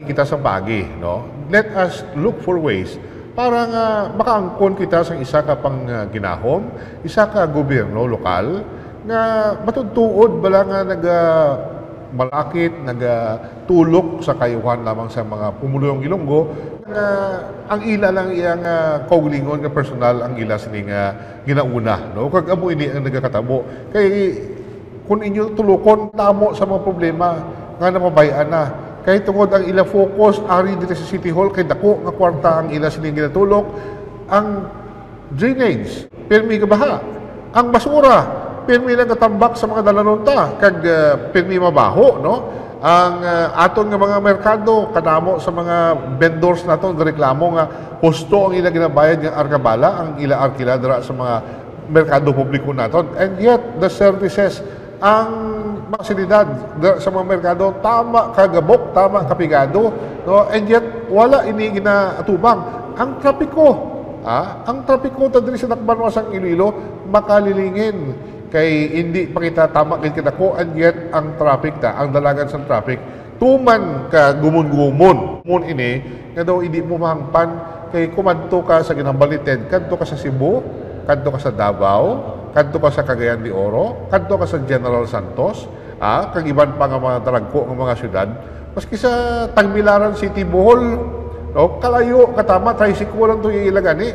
kita sa pagi, no? Let us look for ways para nga makaangkon kita sa isa ka pang ginahom, isa ka gobyerno lokal nga matudtuod bala nga malakit, tulok sa kayuhan lamang sa mga pumulong Ilonggo nga ang ila lang iyang kaugalingon nga personal ang ila sining ginauna, no? Kag amo ini ang nagakatabo kay kung inyo tulukon tamo sa mga problema nga napabayaan na. Kay tungod ang ila focus ari dito sa City Hall kay dako nga kwarta ang ila sining ginatulok, ang drainage permi ka baha, ang basura permi lang katambak sa mga dalanonta kag permi mabaho, no? Ang aton nga mga merkado kadamo sa mga vendors naton reklamo nga husto ang ila ginabayad nga arkabala ang ila arkila dira sa mga merkado publiko naton, and yet the services ang mga silidad sa mga merkado, tama kagabok, tama kapigado, no? And yet, wala ini ginaatubang. Ang trapiko, ang trapiko ta diri sa Tacloban Iloilo, makalilingin. Kay hindi pa kita tama kita ko, and yet, ang traffic ang dalagan sa traffic, tuman ka gumun-gumun. Mun ini, nga daw hindi mo mahangpan, kay kumadto ka sa Ginambalited, kadto ka sa Cebu, kadto ka sa Davao, kadto ka sa Cagayan de Oro, kadto ka sa General Santos, kag iban pa nga mga taragko ng mga syudad, maski sa Tagbilaran City, Bohol, no? Kalayo, katama, tricycle lang ito yung ilagani.